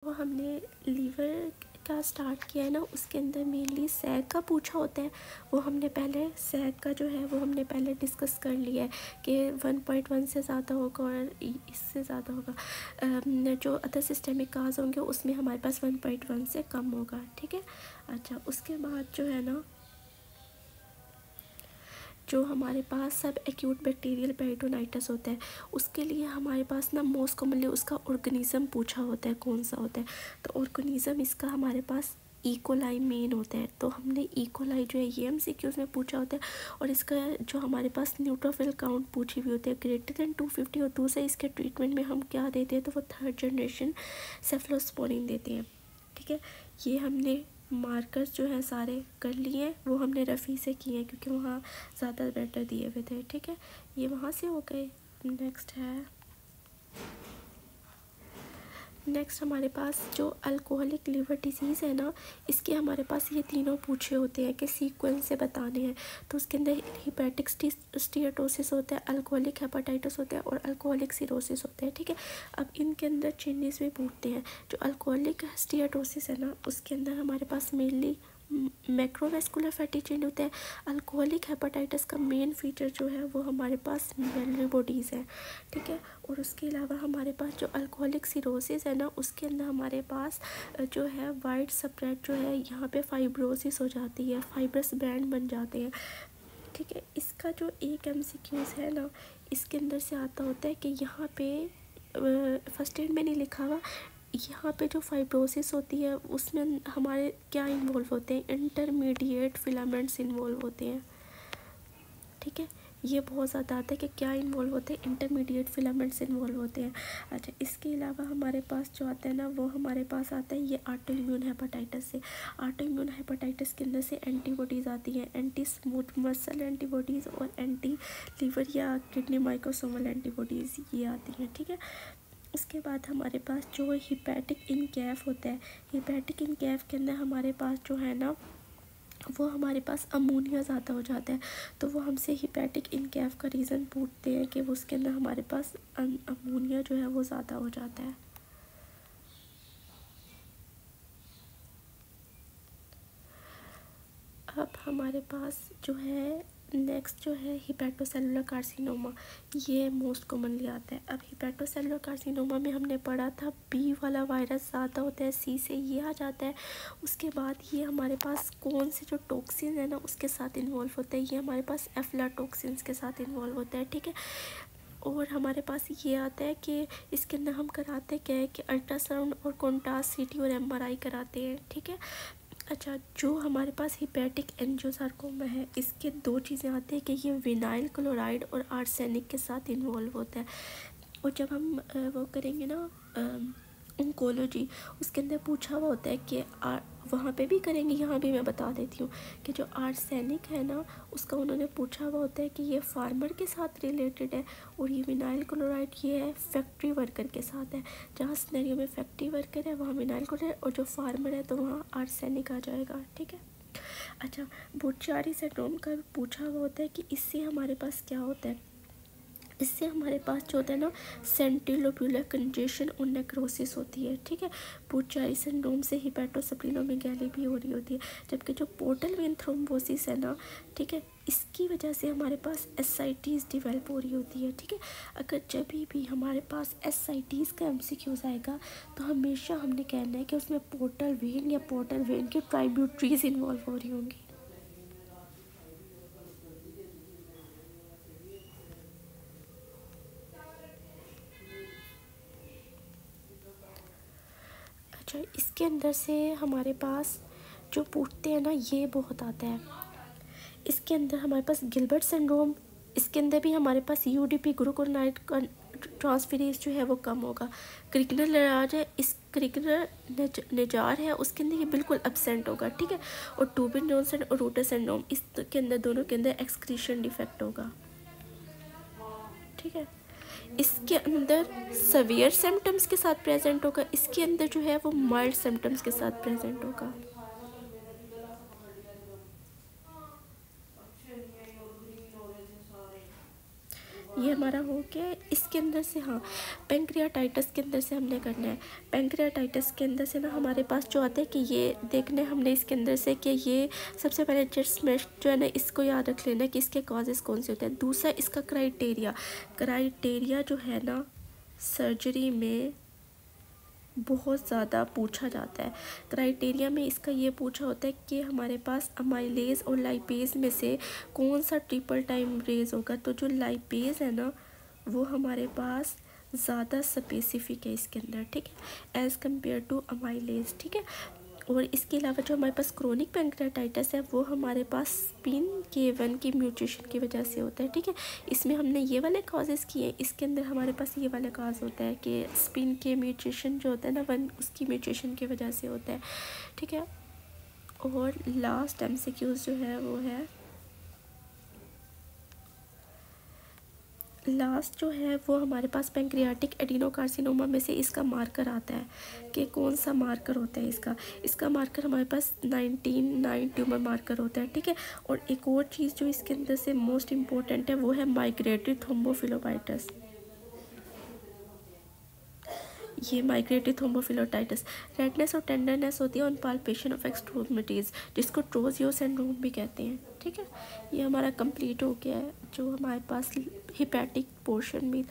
वो हमने लीवर का स्टार्ट किया है ना, उसके अंदर मेनली सैग का पूछा होता है। वो हमने पहले सैग का जो है वो हमने पहले डिस्कस कर लिया है कि 1.1 से ज़्यादा होगा और इससे ज़्यादा होगा। जो अदर सिस्टमिक काज होंगे उसमें हमारे पास 1.1 से कम होगा, ठीक है। अच्छा, उसके बाद जो है ना, जो हमारे पास सब एक्यूट बैक्टीरियल पेरिटोनाइटिस होता है, उसके लिए हमारे पास ना मोस्ट कॉमनली उसका ऑर्गेनिज़म पूछा होता है कौन सा होता है। तो ऑर्गेनिज़म इसका हमारे पास इकोलाई मेन होता है। तो हमने इकोलाई जो है ये एमसीक्यूज़ में पूछा होता है। और इसका जो हमारे पास न्यूट्रोफिल काउंट पूछी हुई होती है ग्रेटर देन 250 और दूसरे इसके ट्रीटमेंट में हम क्या देते हैं, तो वो 3rd जनरेशन सेफलोस्पोरिन देते हैं, ठीक है। ये हमने मार्कर्स जो है सारे कर लिए हैं, वो हमने रफ़ी से किए हैं क्योंकि वहाँ ज़्यादा बेटर दिए हुए थे, ठीक है। ये वहाँ से हो गए। नेक्स्ट हमारे पास जो अल्कोहलिक लिवर डिजीज़ है ना, इसके हमारे पास ये तीनों पूछे होते हैं कि सीक्वेंस से बताने हैं। तो उसके अंदर हिपैटिक स्टीयटोसिस होता है, अल्कोहलिक हेपाटाइटिस होता है और अल्कोहलिक सिरोसिस होता है, ठीक है। अब इनके अंदर चेंजेस भी पूछते हैं। जो अल्कोहलिक स्टीयटोसिस है ना, उसके अंदर हमारे पास मेनली मैक्रोवेस्कुलर फैटी चेंज होता है। अल्कोहलिक हेपाटाइटिस का मेन फीचर जो है वो हमारे पास मिलियरी बॉडीज़ है, ठीक है। और उसके अलावा हमारे पास जो अल्कोहलिक सिरोसिस है ना, उसके अंदर हमारे पास जो है वाइड स्प्रेड जो है, यहाँ पे फाइब्रोसिस हो जाती है, फाइब्रस बैंड बन जाते हैं, ठीक है। इसका जो एक एमसीक्यूज़ है ना, इसके अंदर से आता होता है कि यहाँ पे फर्स्ट एड में नहीं लिखा हुआ, यहाँ पे जो फाइब्रोसिस होती है उसमें हमारे क्या इन्वॉल्व होते हैं, इंटरमीडिएट फिलामेंट्स इन्वॉल्व होते हैं, ठीक है। ये बहुत ज़्यादा आता है कि क्या इन्वॉल्व होते हैं, इंटरमीडिएट फिलामेंट्स इन्वॉल्व होते हैं। अच्छा, इसके अलावा हमारे पास जो आता है ना, वो हमारे पास आता है ये ऑटो इम्यून हेपाटाइटिस से। ऑटो इम्यून हेपाटाइटिस के अंदर से एंटीबॉडीज़ आती हैं, एंटी स्मूथ मसल एंटीबॉडीज़ और एंटी लीवर या किडनी माइक्रोसोमल एंटीबॉडीज़ ये आती हैं, ठीक है। उसके बाद हमारे पास जो हिपैटिक इनकैफ होता है, हिपैटिक इनकैफ के अंदर हमारे पास जो है ना, वो हमारे पास अमोनिया ज़्यादा हो जाता है। तो वो हमसे हिपैटिक इनकैफ का रीज़न पूछते हैं कि वो उसके अंदर हमारे पास अमोनिया जो है वो ज़्यादा हो जाता है। अब हमारे पास जो है नेक्स्ट जो है हिपैटोसेलुलर कार्सिनोमा, ये मोस्ट कॉमनली आता है। अब हिपैटोसेलुलर कार्सिनोमा में हमने पढ़ा था बी वाला वायरस ज़्यादा होता है, सी से ये आ जाता है। उसके बाद ये हमारे पास कौन से जो टॉक्सिन है ना उसके साथ इन्वॉल्व होता है, ये हमारे पास एफ्लाटॉक्सिन्स के साथ इन्वॉल्व होता है, ठीक है। और हमारे पास ये आता है कि इसके अंदर हम कराते क्या है कि अल्ट्रासाउंड और कॉन्ट्रास्ट सीटी और एमआरआई कराते हैं, ठीक है। अच्छा, जो हमारे पास हिपैटिक एंजियोसार्कोमा है, इसके 2 चीज़ें आती हैं कि ये विनाइल क्लोराइड और आर्सेनिक के साथ इन्वॉल्व होता है। और जब हम वो करेंगे ना ऑन्कोलॉजी, उसके अंदर पूछा हुआ होता है कि वहाँ पे भी करेंगे, यहाँ भी मैं बता देती हूँ कि जो आर्सेनिक है ना, उसका उन्होंने पूछा हुआ होता है कि ये फार्मर के साथ रिलेटेड है, और ये विनाइल क्लोराइड ये है फैक्ट्री वर्कर के साथ है। जहाँ सिनेरियो में फैक्ट्री वर्कर है वहाँ विनाइल क्लोराइड, और जो फार्मर है तो वहाँ आर्सेनिक आ जाएगा, ठीक है। अच्छा, बुर्चारी सिंड्रोम का पूछा हुआ होता है कि इससे हमारे पास क्या होता है, इससे हमारे पास जो होता है ना सेंटिलोब्यूलर कंजेशन और नेक्रोसिस होती है, ठीक है। बुर्चारी सिंड्रोम से हिपैटोस्प्लीनोमेगाली भी हो रही होती है। जबकि जो पोर्टल वेन थ्रोम्बोसिस है ना, ठीक है, इसकी वजह से हमारे पास एसआईटीज़ डिवेल्प हो रही होती है, ठीक है। अगर जब भी हमारे पास एसआईटीज़ का एमसीक्यूज़ आएगा तो हमेशा हमने कहना है कि उसमें पोर्टल वेन या पोर्टल वेन के ट्राइब्यूटरीज इन्वॉल्व हो रही होंगी। अच्छा, इसके अंदर से हमारे पास जो पूछते हैं ना, ये बहुत आता है। इसके अंदर हमारे पास गिलबर्ट सिंड्रोम, इसके अंदर भी हमारे पास यूडीपी ग्लूकोनाइड का ट्रांसफेरेज जो है वो कम होगा। क्रिकनर लराज है, इस क्रिकनर निजार है, उसके अंदर ये बिल्कुल एब्सेंट होगा, ठीक है। और टूबिन जॉनसन और रूटर सिंड्रोम, इसके अंदर दोनों के अंदर एक्सक्रीशन डिफेक्ट होगा, ठीक है। इसके अंदर सवियर सिम्टम्स के साथ प्रेजेंट होगा, इसके अंदर जो है वो माइल्ड सिम्टम्स के साथ प्रेजेंट होगा। ये हमारा हो गया। इसके अंदर से हाँ, पेंक्रियाटाइटिस के अंदर से हमने करना है। पेंक्रियाटाइटिस के अंदर से ना हमारे पास जो आता है कि ये देखना है हमने इसके अंदर से कि ये सबसे पहले जो है ना, इसको याद रख लेना कि इसके कॉजेज़ कौन से होते हैं। दूसरा इसका क्राइटेरिया जो है ना, सर्जरी में बहुत ज़्यादा पूछा जाता है। क्राइटेरिया में इसका ये पूछा होता है कि हमारे पास अमाइलेज और लाइपेज में से कौन सा ट्रिपल टाइम रेज होगा। तो जो लाइपेज है ना, वो हमारे पास ज़्यादा स्पेसिफिक है इसके अंदर, ठीक है, एज़ कम्पेयर टू अमाइलेज, ठीक है। और इसके अलावा जो हमारे पास क्रोनिक पेंक्रियाटाइटिस है, वो हमारे पास स्पिन K1 की म्यूटेशन की वजह से होता है, ठीक है। इसमें हमने ये वाले कॉजेज़ किए, इसके अंदर हमारे पास ये वाला कॉज होता है कि स्पिन के म्यूटेशन जो होता है ना, उसकी म्यूटेशन की वजह से होता है, ठीक है। और लास्ट MCQs जो है वो है, लास्ट जो है वो हमारे पास पेंक्रियाटिक एडिनोकार्सिनोमा में से इसका मार्कर आता है कि कौन सा मार्कर होता है इसका मार्कर हमारे पास 19 ट्यूमर मार्कर होता है, ठीक है। और एक और चीज़ जो इसके अंदर से मोस्ट इम्पोर्टेंट है वो है माइग्रेटरी थ्रोम्बोफिलोपाइटिस। ये माइग्रेटरी थ्रोम्बोफिलोटाइटिस रेडनेस और टेंडरनेस होती है ऑन पाल्पेशन ऑफ एक्सट्रीमिटीज़, जिसको ट्रोजियो सिंड्रोम भी कहते हैं, ठीक है। ये हमारा कंप्लीट हो गया है जो हमारे पास हिपैटिक पोर्शन में था।